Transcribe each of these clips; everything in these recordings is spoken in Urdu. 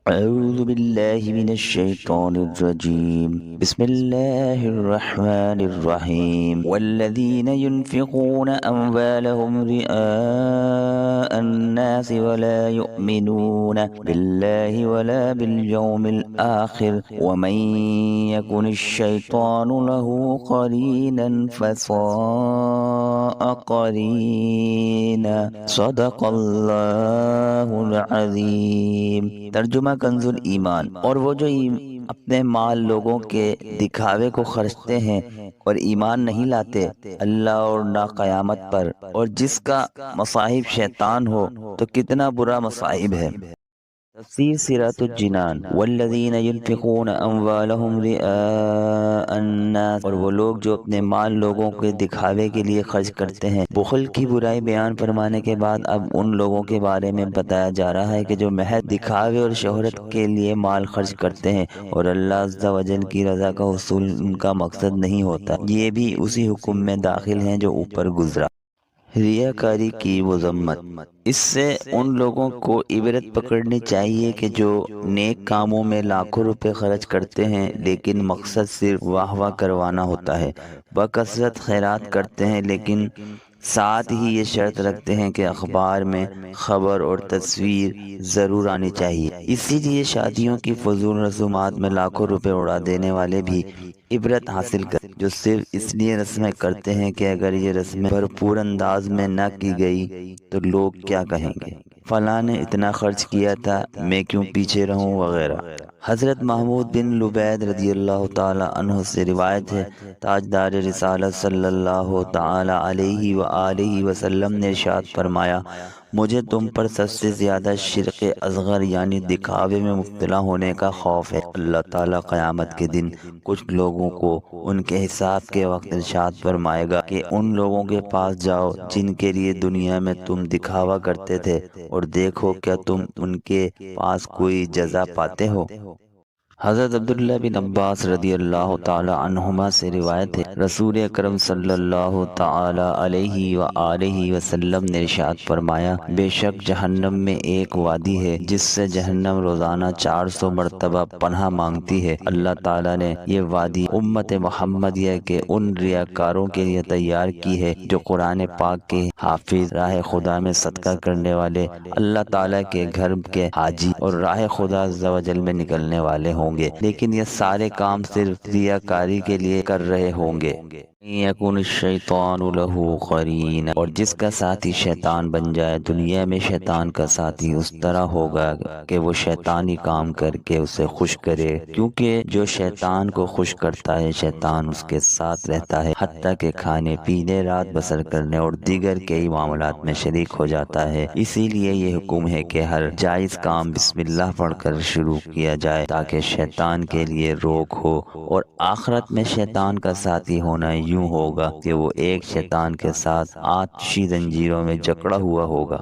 أعوذ بالله من الشيطان الرجيم. بسم الله الرحمن الرحيم. والذين ينفقون أموالهم رئاء الناس ولا يؤمنون بالله ولا باليوم الآخر ومن يكن الشيطان له قرينا فساء قرينا. صدق اللہ العظیم. ترجمہ کنز ایمان. اور وہ جو اپنے مال لوگوں کے دکھاوے کو خرچتے ہیں اور ایمان نہیں لاتے اللہ اور نہ قیامت پر، اور جس کا مصاحب شیطان ہو تو کتنا برا مصاحب ہے. تفسیر سیرۃ الجنان. والذین ينفقون اموالهم رئاء الناس، اور وہ لوگ جو اپنے مال لوگوں کے دکھاوے کے لیے خرچ کرتے ہیں. بخل کی برائی بیان فرمانے کے بعد اب ان لوگوں کے بارے میں بتایا جا رہا ہے کہ جو محض دکھاوے اور شہرت کے لیے مال خرچ کرتے ہیں اور اللہ عز و جل کی رضا کا حصول ان کا مقصد نہیں ہوتا. یہ بھی اسی حکم میں داخل ہیں جو اوپر گزرا. ریاکاری کی مذمت. اس سے ان لوگوں کو عبرت پکڑنی چاہیے کہ جو نیک کاموں میں لاکھوں روپے خرچ کرتے ہیں لیکن مقصد صرف واہ واہ کروانا ہوتا ہے. بکثرت خیرات کرتے ہیں لیکن ساتھ ہی یہ شرط رکھتے ہیں کہ اخبار میں خبر اور تصویر ضرور آنی چاہیے. اسی لیے شادیوں کی فضول رسومات میں لاکھوں روپے اڑا دینے والے بھی عبرت حاصل کر، جو صرف اس لیے رسمیں کرتے ہیں کہ اگر یہ رسمیں بھرپور انداز میں نہ کی گئی تو لوگ کیا کہیں گے، فلاں نے اتنا خرچ کیا تھا میں کیوں پیچھے رہوں وغیرہ. حضرت محمود بن لبید رضی اللہ تعالی عنہ سے روایت ہے، تاجدار رسالت صلی اللہ تعالی علیہ وآلہ وسلم نے ارشاد فرمایا، مجھے تم پر سب سے زیادہ شرک اصغر یعنی دکھاوے میں مبتلا ہونے کا خوف ہے. اللہ تعالیٰ قیامت کے دن کچھ لوگوں کو ان کے حساب کے وقت ارشاد فرمائے گا کہ ان لوگوں کے پاس جاؤ جن کے لیے دنیا میں تم دکھاوا کرتے تھے اور دیکھو کیا تم ان کے پاس کوئی جزا پاتے ہو. حضرت عبداللہ بن عباس رضی اللہ تعالی عنہما سے روایت ہے، رسول اکرم صلی اللہ تعالی علیہ وآلہ وسلم نے ارشاد فرمایا، بے شک جہنم میں ایک وادی ہے جس سے جہنم روزانہ 400 مرتبہ پناہ مانگتی ہے. اللہ تعالی نے یہ وادی امت محمدیہ کے ان ریاکاروں کے لیے تیار کی ہے جو قرآن پاک کے حافظ، راہ خدا میں صدقہ کرنے والے، اللہ تعالی کے گھر کے حاجی اور راہ خدا عز و جل میں نکلنے والے ہوں گے، لیکن یہ سارے کام صرف ریاکاری کے لیے کر رہے ہوں گے. یکون الشیطان لہ قرین، اور جس کا ساتھی شیطان بن جائے دنیا میں شیطان کا ساتھی اس طرح ہوگا کہ وہ شیطانی کام کر کے اسے خوش کرے، کیونکہ جو شیطان کو خوش کرتا ہے شیطان اس کے ساتھ رہتا ہے حتیٰ کہ کھانے پینے، رات بسر کرنے اور دیگر کئی معاملات میں شریک ہو جاتا ہے. اسی لیے یہ حکم ہے کہ ہر جائز کام بسم اللہ پڑھ کر شروع کیا جائے تاکہ شیطان کے لیے روک ہو، اور آخرت میں شیطان کا ساتھی ہونا یوں ہوگا کہ وہ ایک شیطان کے ساتھ آتشی زنجیروں میں جکڑا ہوا ہوگا.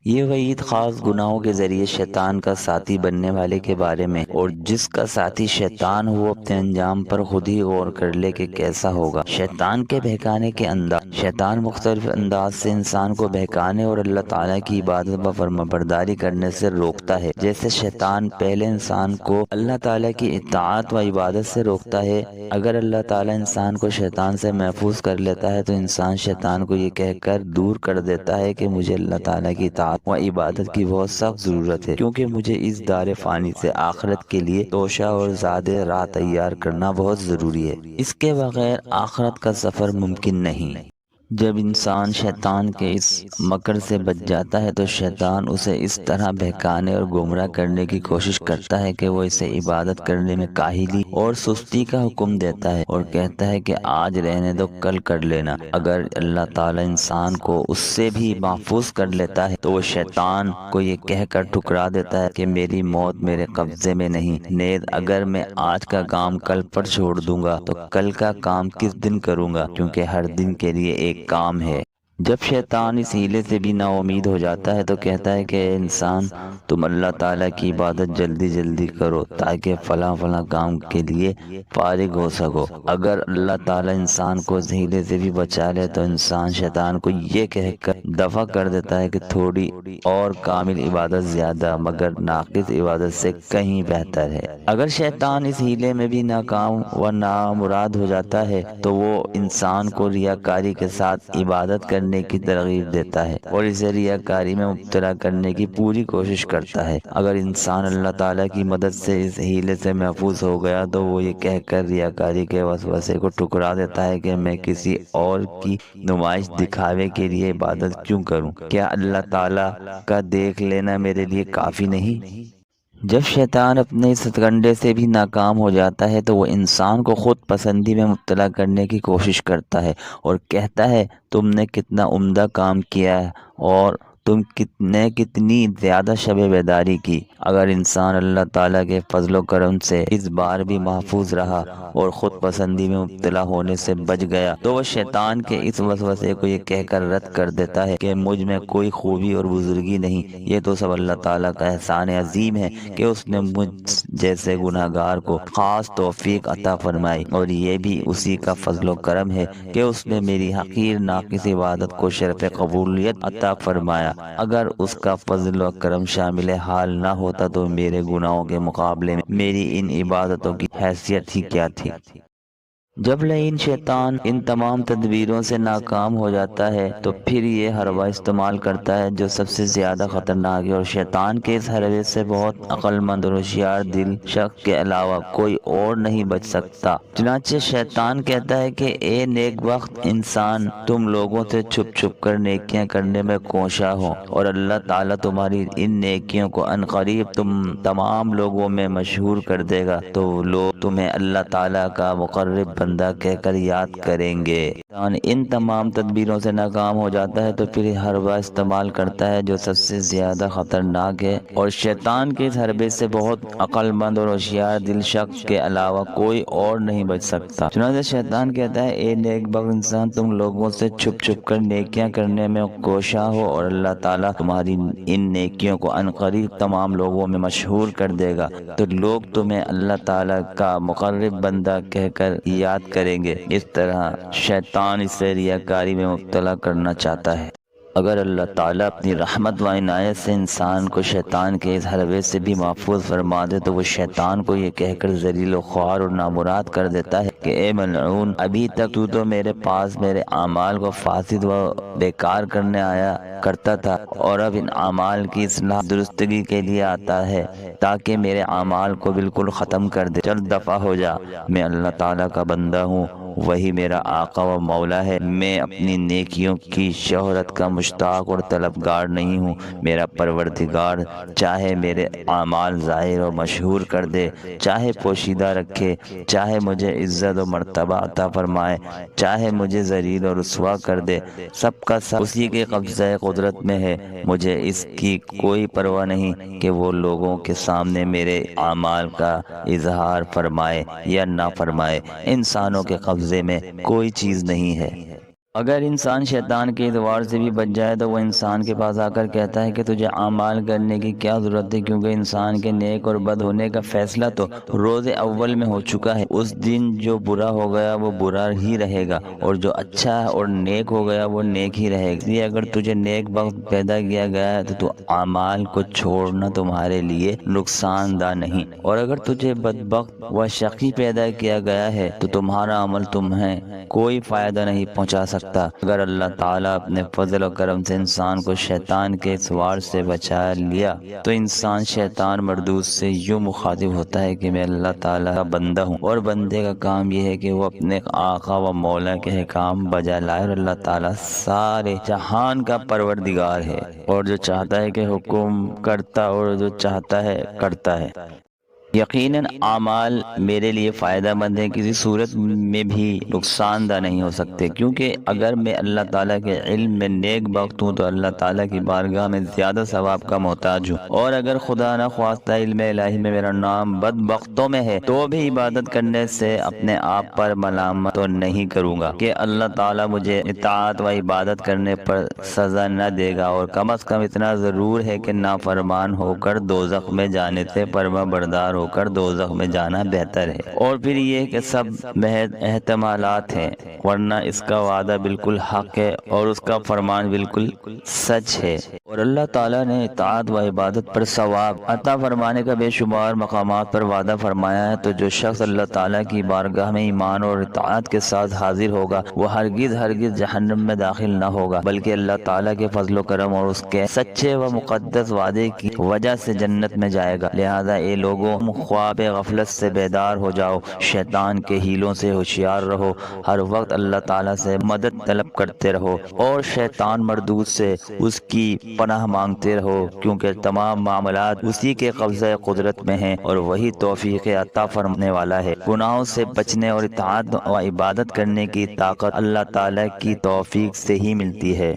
یہ وعید خاص گناہوں کے ذریعے شیطان کا ساتھی بننے والے کے بارے میں، اور جس کا ساتھی شیطان ہو اپنے انجام پر خود ہی غور کر لے کہ کیسا ہوگا. شیطان کے بہکانے کے انداز. شیطان مختلف انداز سے انسان کو بہکانے اور اللہ تعالیٰ کی عبادت و فرمانبرداری کرنے سے روکتا ہے. جیسے شیطان پہلے انسان کو اللہ تعالیٰ کی اطاعت و عبادت سے روکتا ہے. اگر اللہ تعالیٰ انسان کو شیطان سے محفوظ کر لیتا ہے تو انسان شیطان کو یہ کہہ کر دور کر دیتا ہے کہ مجھے اللہ تعالیٰ کی اطاعت و عبادت کی بہت سخت ضرورت ہے، کیونکہ مجھے اس دار فانی سے آخرت کے لیے توشہ اور زاد راہ تیار کرنا بہت ضروری ہے. اس کے بغیر آخرت کا سفر ممکن نہیں. جب انسان شیطان کے اس مکر سے بچ جاتا ہے تو شیطان اسے اس طرح بہکانے اور گمراہ کرنے کی کوشش کرتا ہے کہ وہ اسے عبادت کرنے میں کاہلی اور سستی کا حکم دیتا ہے اور کہتا ہے کہ آج رہنے دو کل کر لینا. اگر اللہ تعالی انسان کو اس سے بھی محفوظ کر لیتا ہے تو وہ شیطان کو یہ کہہ کر ٹھکرا دیتا ہے کہ میری موت میرے قبضے میں نہیں، نیز اگر میں آج کا کام کل پر چھوڑ دوں گا تو کل کا کام کس دن کروں گا، کیونکہ ہر دن کے لیے ایک کام ہے. جب شیطان اس ہیلے سے بھی نا امید ہو جاتا ہے تو کہتا ہے کہ اے انسان، تم اللہ تعالیٰ کی عبادت جلدی جلدی کرو تاکہ فلاں فلاں کام کے لیے فارغ ہو سکو۔ اگر اللہ تعالیٰ انسان کو اس ہیلے سے بھی بچا لے تو انسان شیطان کو یہ کہہ کر دفع کر دیتا ہے کہ تھوڑی اور کامل عبادت زیادہ مگر ناقص عبادت سے کہیں بہتر ہے۔ اگر شیطان اس ہیلے میں بھی ناکام و نامراد ہو جاتا ہے تو وہ انسان کو ریاکاری کے ساتھ عبادت کرنے کی ترغیب دیتا ہے اور اسے ریاکاری میں مبتلا کرنے کی پوری کوشش کرتا ہے۔ اگر انسان اللہ تعالیٰ کی مدد سے اس ہیلے سے محفوظ ہو گیا تو وہ یہ کہہ کر ریاکاری کے وسوسے کو ٹھکرا دیتا ہے کہ میں کسی اور کی نمائش دکھاوے کے لیے عبادت کیوں کروں؟ کیا اللہ تعالیٰ کا دیکھ لینا میرے لیے کافی نہیں؟ جب شیطان اپنے اس ہتھکنڈے سے بھی ناکام ہو جاتا ہے تو وہ انسان کو خود پسندی میں مبتلا کرنے کی کوشش کرتا ہے اور کہتا ہے تم نے کتنا عمدہ کام کیا ہے اور تم کتنی زیادہ شب بیداری کی۔ اگر انسان اللہ تعالیٰ کے فضل و کرم سے اس بار بھی محفوظ رہا اور خود پسندی میں مبتلا ہونے سے بچ گیا تو وہ شیطان کے اس وسوسے کو یہ کہہ کر رد کر دیتا ہے کہ مجھ میں کوئی خوبی اور بزرگی نہیں، یہ تو سب اللہ تعالیٰ کا احسان عظیم ہے کہ اس نے مجھ جیسے گناہگار کو خاص توفیق عطا فرمائی، اور یہ بھی اسی کا فضل و کرم ہے کہ اس نے میری حقیر ناقص عبادت کو شرف قبولیت عطا فرمایا۔ اگر اس کا فضل و کرم شامل حال نہ ہوتا تو میرے گناہوں کے مقابلے میں میری ان عبادتوں کی حیثیت ہی کیا تھی؟ جب لعین شیطان ان تمام تدبیروں سے ناکام ہو جاتا ہے تو پھر یہ حربہ استعمال کرتا ہے جو سب سے زیادہ خطرناک ہے، اور شیطان کے اس حربے سے بہت عقل مند اور ہوشیار دل شخص کے علاوہ کوئی اور نہیں بچ سکتا۔ چنانچہ شیطان کہتا ہے کہ اے نیک بخت انسان، تم لوگوں سے چھپ چھپ کر نیکیاں کرنے میں کوشاں ہو اور اللہ تعالیٰ تمہاری ان نیکیوں کو عنقریب تمام لوگوں میں مشہور کر دے گا، تو لوگ تمہیں اللہ تعالیٰ کا مقرب بندہ کہہ کر یاد کریں گے۔ ان تمام تدبیروں سے ناکام ہو جاتا ہے تو پھر حربہ استعمال کرتا ہے جو سب سے زیادہ خطرناک ہے، اور شیطان کے اس حربے سے بہت عقل مند اور ہوشیار دل شخص کے علاوہ کوئی اور نہیں بچ سکتا۔ چنانچہ شیطان کہتا ہے اے نیک بخت انسان، تم لوگوں سے چھپ چھپ کر نیکیاں کرنے میں کوشاں ہو اور اللہ تعالیٰ تمہاری ان نیکیوں کو عنقریب تمام لوگوں میں مشہور کر دے گا، تو لوگ تمہیں اللہ تعالیٰ کا مقرب بندہ کہہ کر یاد کریں گے۔ اس طرح شیطان اسے ریاکاری میں مبتلا کرنا چاہتا ہے۔ اگر اللہ تعالیٰ اپنی رحمت و عنایت سے انسان کو شیطان کے اس حربے سے بھی محفوظ فرما دے تو وہ شیطان کو یہ کہہ کر ذلیل و خوار اور نامراد کر دیتا ہے کہ اے ملعون، ابھی تک تو میرے پاس میرے اعمال کو فاسد و بیکار کرنے آیا کرتا تھا، اور اب ان اعمال کی اصلاح درستگی کے لیے آتا ہے تاکہ میرے اعمال کو بالکل ختم کر دے۔ چل دفع ہو جا، میں اللہ تعالیٰ کا بندہ ہوں، وہی میرا آقا و مولا ہے، میں اپنی نیکیوں کی شہرت کا مشتاق اور طلبگار نہیں ہوں۔ میرا پروردگار چاہے میرے اعمال ظاہر و مشہور کر دے، چاہے پوشیدہ رکھے، چاہے مجھے عزت و مرتبہ عطا فرمائے، چاہے مجھے ذلیل و رسوا کر دے، سب کا سب اسی کے قبضہ قدرت میں ہے۔ مجھے اس کی کوئی پرواہ نہیں کہ وہ لوگوں کے سامنے میرے اعمال کا اظہار فرمائے یا نہ فرمائے، انسانوں کے قبضے میں کوئی چیز نہیں ہے۔ اگر انسان شیطان کے ادوار سے بھی بچ جائے تو وہ انسان کے پاس آ کر کہتا ہے کہ تجھے اعمال کرنے کی کیا ضرورت ہے، کیونکہ انسان کے نیک اور بد ہونے کا فیصلہ تو روز اول میں ہو چکا ہے۔ اس دن جو برا ہو گیا وہ برا ہی رہے گا، اور جو اچھا اور نیک ہو گیا وہ نیک ہی رہے گا۔ اس لیے اگر تجھے نیک بخت پیدا کیا گیا ہے تو اعمال کو چھوڑنا تمہارے لیے نقصان دہ نہیں، اور اگر تجھے بدبخت و شقی پیدا کیا گیا ہے تو تمہارا عمل تمہیں کوئی فائدہ نہیں پہنچا سکتا۔ اگر اللہ تعالیٰ اپنے فضل و کرم سے انسان کو شیطان کے اس وار سے بچا لیا تو انسان شیطان مردود سے یوں مخاطب ہوتا ہے کہ میں اللہ تعالیٰ کا بندہ ہوں، اور بندے کا کام یہ ہے کہ وہ اپنے آقا و مولا کے احکام بجا لائے، اور اللہ تعالیٰ سارے جہان کا پروردگار ہے، اور جو چاہتا ہے کہ حکم کرتا اور جو چاہتا ہے کرتا ہے۔ یقیناً اعمال میرے لیے فائدہ مند ہیں، کسی صورت میں بھی نقصان دہ نہیں ہو سکتے، کیونکہ اگر میں اللہ تعالیٰ کے علم میں نیک بخت ہوں تو اللہ تعالیٰ کی بارگاہ میں زیادہ ثواب کا محتاج ہوں، اور اگر خدا نہ خواستہ علم الہی میں میرا نام بد بختوں میں ہے تو بھی عبادت کرنے سے اپنے آپ پر ملامت تو نہیں کروں گا کہ اللہ تعالیٰ مجھے اطاعت و عبادت کرنے پر سزا نہ دے گا، اور کم از کم اتنا ضرور ہے کہ نافرمان ہو کر دوزخ میں جانے سے فرما بردار ہو کر دوزخ میں جانا بہتر ہے۔ اور پھر یہ کہ سب محض احتمالات ہیں، ورنہ اس کا وعدہ بالکل حق ہے اور اس کا فرمان بالکل سچ ہے، اور اللہ تعالیٰ نے اطاعت و عبادت پر ثواب عطا فرمانے کا بے شمار مقامات پر وعدہ فرمایا ہے۔ تو جو شخص اللہ تعالیٰ کی بارگاہ میں ایمان اور اطاعت کے ساتھ حاضر ہوگا وہ ہرگز جہنم میں داخل نہ ہوگا، بلکہ اللہ تعالیٰ کے فضل و کرم اور اس کے سچے و مقدس وعدے کی وجہ سے جنت میں جائے گا۔ لہذا اے لوگوں، خواب غفلت سے بیدار ہو جاؤ، شیطان کے ہیلوں سے ہوشیار رہو، ہر وقت اللہ تعالیٰ سے مدد طلب کرتے رہو اور شیطان مردود سے اس کی پناہ مانگتے رہو، کیونکہ تمام معاملات اسی کے قبضہ قدرت میں ہیں اور وہی توفیق عطا فرمانے والا ہے۔ گناہوں سے بچنے اور اطاعت و عبادت کرنے کی طاقت اللہ تعالیٰ کی توفیق سے ہی ملتی ہے۔